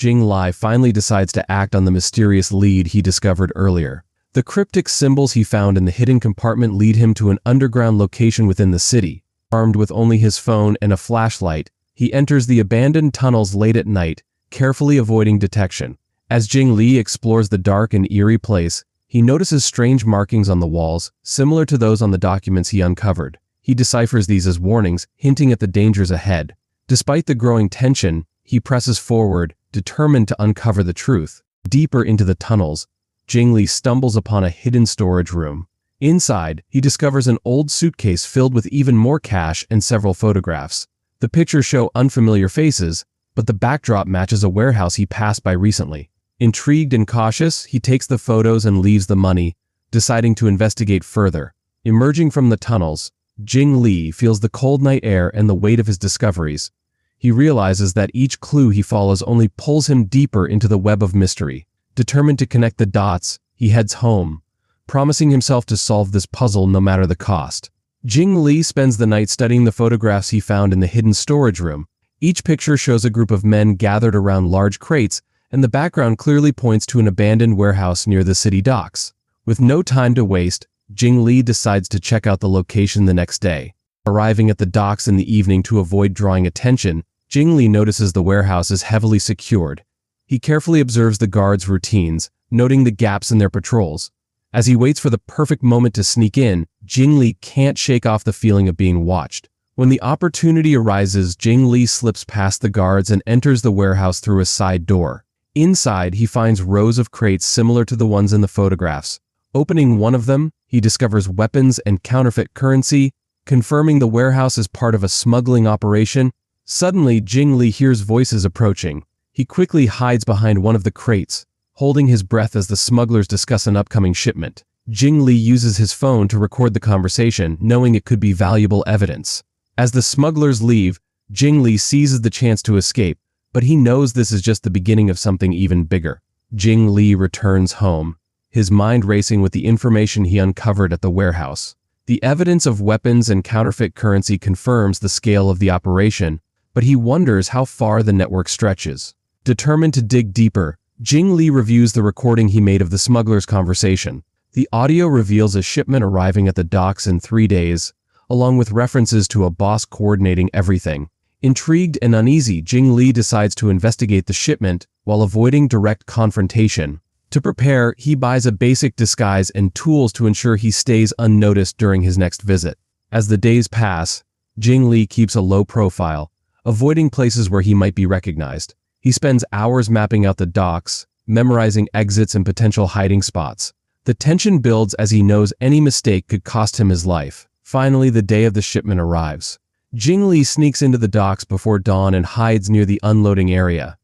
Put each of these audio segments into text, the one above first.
Jing Li finally decides to act on the mysterious lead he discovered earlier. The cryptic symbols he found in the hidden compartment lead him to an underground location within the city. Armed with only his phone and a flashlight, he enters the abandoned tunnels late at night, carefully avoiding detection. As Jing Li explores the dark and eerie place, he notices strange markings on the walls, similar to those on the documents he uncovered. He deciphers these as warnings, hinting at the dangers ahead. Despite the growing tension, he presses forward, determined to uncover the truth. Deeper into the tunnels, Jing Li stumbles upon a hidden storage room. Inside, he discovers an old suitcase filled with even more cash and several photographs. The pictures show unfamiliar faces, but the backdrop matches a warehouse he passed by recently. Intrigued and cautious, he takes the photos and leaves the money, deciding to investigate further. Emerging from the tunnels, Jing Li feels the cold night air and the weight of his discoveries. He realizes that each clue he follows only pulls him deeper into the web of mystery. Determined to connect the dots, he heads home, promising himself to solve this puzzle no matter the cost. Jing Li spends the night studying the photographs he found in the hidden storage room. Each picture shows a group of men gathered around large crates, and the background clearly points to an abandoned warehouse near the city docks. With no time to waste, Jing Li decides to check out the location the next day. Arriving at the docks in the evening to avoid drawing attention, Jing Li notices the warehouse is heavily secured. He carefully observes the guards' routines, noting the gaps in their patrols. As he waits for the perfect moment to sneak in, Jing Li can't shake off the feeling of being watched. When the opportunity arises, Jing Li slips past the guards and enters the warehouse through a side door. Inside, he finds rows of crates similar to the ones in the photographs. Opening one of them, he discovers weapons and counterfeit currency, confirming the warehouse is part of a smuggling operation. Suddenly, Jing Li hears voices approaching. He quickly hides behind one of the crates, holding his breath as the smugglers discuss an upcoming shipment. Jing Li uses his phone to record the conversation, knowing it could be valuable evidence. As the smugglers leave, Jing Li seizes the chance to escape, but he knows this is just the beginning of something even bigger. Jing Li returns home, his mind racing with the information he uncovered at the warehouse. The evidence of weapons and counterfeit currency confirms the scale of the operation, but he wonders how far the network stretches. Determined to dig deeper, Jing Li reviews the recording he made of the smugglers' conversation. The audio reveals a shipment arriving at the docks in 3 days, along with references to a boss coordinating everything. Intrigued and uneasy, Jing Li decides to investigate the shipment while avoiding direct confrontation. To prepare, he buys a basic disguise and tools to ensure he stays unnoticed during his next visit. As the days pass, Jing Li keeps a low profile, avoiding places where he might be recognized. He spends hours mapping out the docks, memorizing exits and potential hiding spots. The tension builds as he knows any mistake could cost him his life. Finally, the day of the shipment arrives. Jing Li sneaks into the docks before dawn and hides near the unloading area.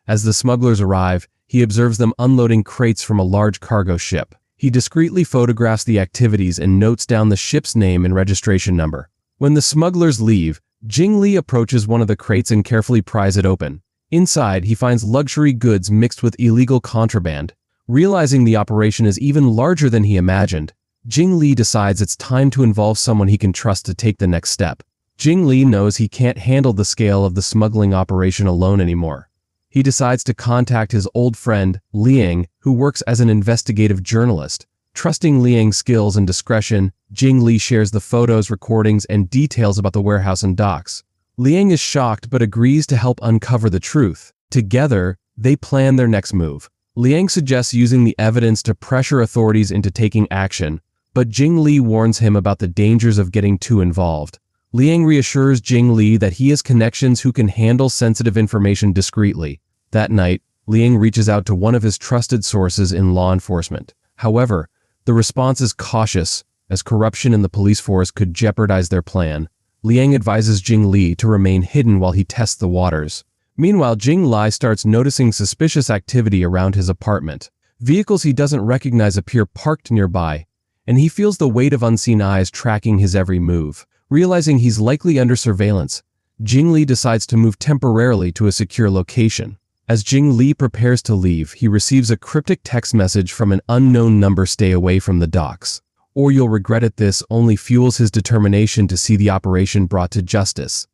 As the smugglers arrive, he observes them unloading crates from a large cargo ship. He discreetly photographs the activities and notes down the ship's name and registration number. When the smugglers leave, Jing Li approaches one of the crates and carefully pries it open. Inside, he finds luxury goods mixed with illegal contraband. Realizing the operation is even larger than he imagined, Jing Li decides it's time to involve someone he can trust to take the next step. Jing Li knows he can't handle the scale of the smuggling operation alone anymore. He decides to contact his old friend, Liang, who works as an investigative journalist. Trusting Liang's skills and discretion, Jing Li shares the photos, recordings, and details about the warehouse and docks. Liang is shocked but agrees to help uncover the truth. Together, they plan their next move. Liang suggests using the evidence to pressure authorities into taking action, but Jing Li warns him about the dangers of getting too involved. Liang reassures Jing Li that he has connections who can handle sensitive information discreetly. That night, Liang reaches out to one of his trusted sources in law enforcement. However, the response is cautious, as corruption in the police force could jeopardize their plan. Liang advises Jing Li to remain hidden while he tests the waters. Meanwhile, Jing Li starts noticing suspicious activity around his apartment. Vehicles he doesn't recognize appear parked nearby, and he feels the weight of unseen eyes tracking his every move. Realizing he's likely under surveillance, Jing Li decides to move temporarily to a secure location. As Jing Li prepares to leave, he receives a cryptic text message from an unknown number: "Stay away from the docks, or you'll regret it." This only fuels his determination to see the operation brought to justice,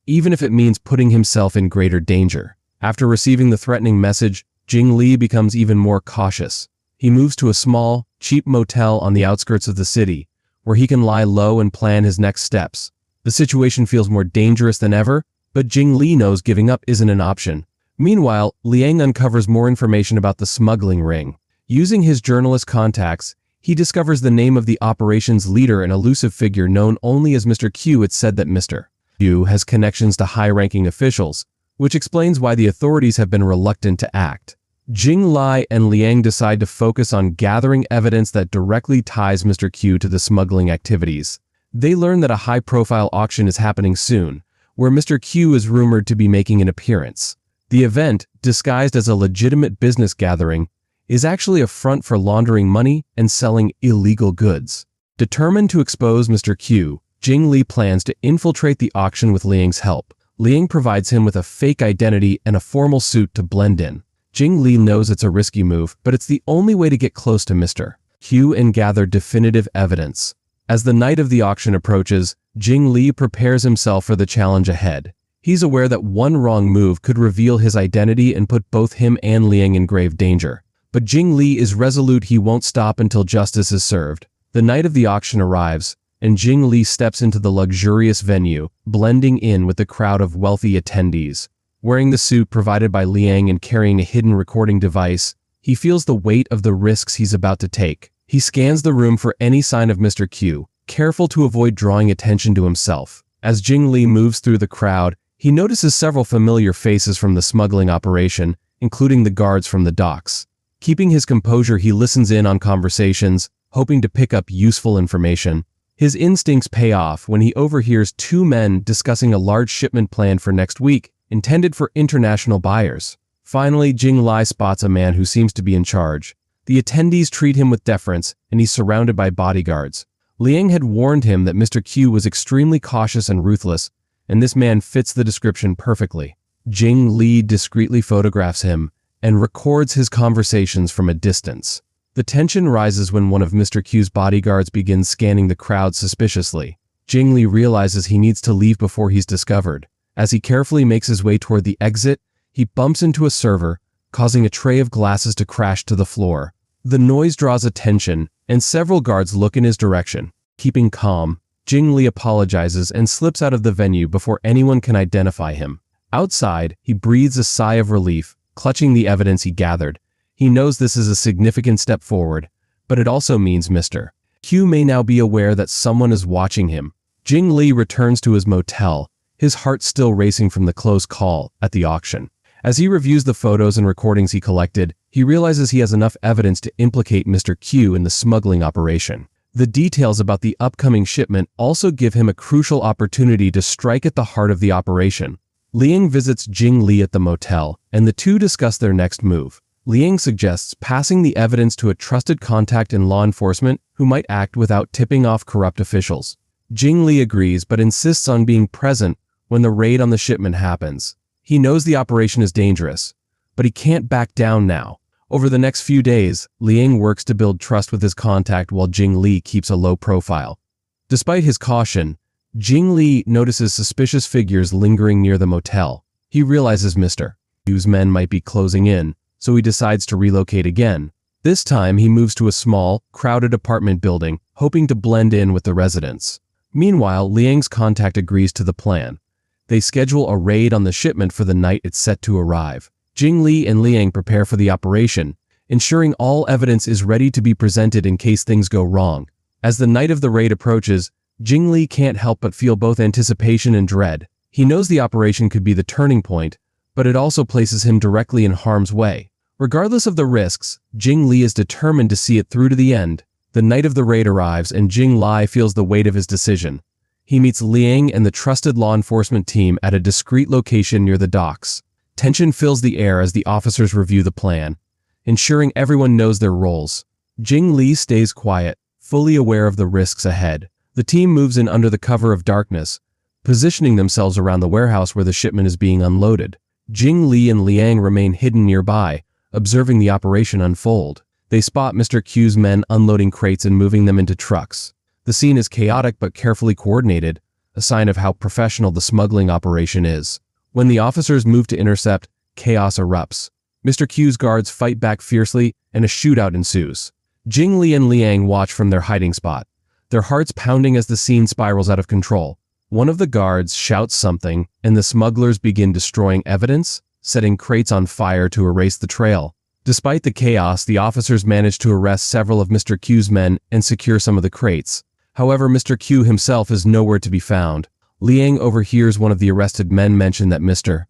even if it means putting himself in greater danger. After receiving the threatening message, Jing Li becomes even more cautious. He moves to a small, cheap motel on the outskirts of the city, where he can lie low and plan his next steps. The situation feels more dangerous than ever, but Jing Li knows giving up isn't an option. Meanwhile, Liang uncovers more information about the smuggling ring. Using his journalist contacts, he discovers the name of the operation's leader, an elusive figure known only as Mr. Q. It's said that Mr. Q has connections to high-ranking officials, which explains why the authorities have been reluctant to act. Jing Li and Liang decide to focus on gathering evidence that directly ties Mr. Q to the smuggling activities. They learn that a high-profile auction is happening soon, where Mr. Q is rumored to be making an appearance. The event, disguised as a legitimate business gathering, is actually a front for laundering money and selling illegal goods. Determined to expose Mr. Q, Jing Li plans to infiltrate the auction with Liang's help. Liang provides him with a fake identity and a formal suit to blend in. Jing Li knows it's a risky move, but it's the only way to get close to Mr. Q and gather definitive evidence. As the night of the auction approaches, Jing Li prepares himself for the challenge ahead. He's aware that one wrong move could reveal his identity and put both him and Liang in grave danger. But Jing Li is resolute. He won't stop until justice is served. The night of the auction arrives, and Jing Li steps into the luxurious venue, blending in with the crowd of wealthy attendees. Wearing the suit provided by Liang and carrying a hidden recording device, he feels the weight of the risks he's about to take. He scans the room for any sign of Mr. Q, careful to avoid drawing attention to himself. As Jing Li moves through the crowd, he notices several familiar faces from the smuggling operation, including the guards from the docks. Keeping his composure, he listens in on conversations, hoping to pick up useful information. His instincts pay off when he overhears two men discussing a large shipment planned for next week, intended for international buyers. Finally, Jing Li spots a man who seems to be in charge. The attendees treat him with deference, and he's surrounded by bodyguards. Liang had warned him that Mr. Q was extremely cautious and ruthless, and this man fits the description perfectly. Jing Li discreetly photographs him and records his conversations from a distance. The tension rises when one of Mr. Q's bodyguards begins scanning the crowd suspiciously. Jing Li realizes he needs to leave before he's discovered. As he carefully makes his way toward the exit, he bumps into a server, causing a tray of glasses to crash to the floor. The noise draws attention, and several guards look in his direction. Keeping calm, Jing Li apologizes and slips out of the venue before anyone can identify him. Outside, he breathes a sigh of relief, clutching the evidence he gathered. He knows this is a significant step forward, but it also means Mr. Q may now be aware that someone is watching him. Jing Li returns to his motel, his heart still racing from the close call at the auction. As he reviews the photos and recordings he collected, he realizes he has enough evidence to implicate Mr. Q in the smuggling operation. The details about the upcoming shipment also give him a crucial opportunity to strike at the heart of the operation. Liang visits Jing Li at the motel, and the two discuss their next move. Liang suggests passing the evidence to a trusted contact in law enforcement who might act without tipping off corrupt officials. Jing Li agrees but insists on being present when the raid on the shipment happens. He knows the operation is dangerous, but he can't back down now. Over the next few days, Liang works to build trust with his contact while Jing Li keeps a low profile. Despite his caution, Jing Li notices suspicious figures lingering near the motel. He realizes Mr. Q's men might be closing in, so he decides to relocate again. This time, he moves to a small, crowded apartment building, hoping to blend in with the residents. Meanwhile, Liang's contact agrees to the plan. They schedule a raid on the shipment for the night it's set to arrive. Jing Li and Liang prepare for the operation, ensuring all evidence is ready to be presented in case things go wrong. As the night of the raid approaches, Jing Li can't help but feel both anticipation and dread. He knows the operation could be the turning point, but it also places him directly in harm's way. Regardless of the risks, Jing Li is determined to see it through to the end. The night of the raid arrives and Jing Li feels the weight of his decision. He meets Liang and the trusted law enforcement team at a discreet location near the docks. Tension fills the air as the officers review the plan, ensuring everyone knows their roles. Jing Li stays quiet, fully aware of the risks ahead. The team moves in under the cover of darkness, positioning themselves around the warehouse where the shipment is being unloaded. Jing Li and Liang remain hidden nearby, observing the operation unfold. They spot Mr. Q's men unloading crates and moving them into trucks. The scene is chaotic but carefully coordinated, a sign of how professional the smuggling operation is. When the officers move to intercept, chaos erupts. Mr. Q's guards fight back fiercely, and a shootout ensues. Jing Li and Liang watch from their hiding spot, their hearts pounding as the scene spirals out of control. One of the guards shouts something, and the smugglers begin destroying evidence, setting crates on fire to erase the trail. Despite the chaos, the officers manage to arrest several of Mr. Q's men and secure some of the crates. However, Mr. Q himself is nowhere to be found. Liang overhears one of the arrested men mention that Mr.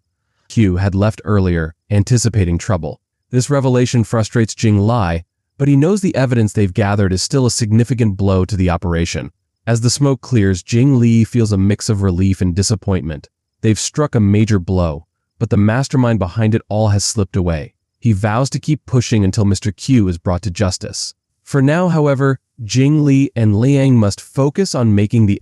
Q had left earlier, anticipating trouble. This revelation frustrates Jing Li, but he knows the evidence they've gathered is still a significant blow to the operation. As the smoke clears, Jing Li feels a mix of relief and disappointment. They've struck a major blow, but the mastermind behind it all has slipped away. He vows to keep pushing until Mr. Q is brought to justice. For now, however, Jing Li and Liang must focus on making the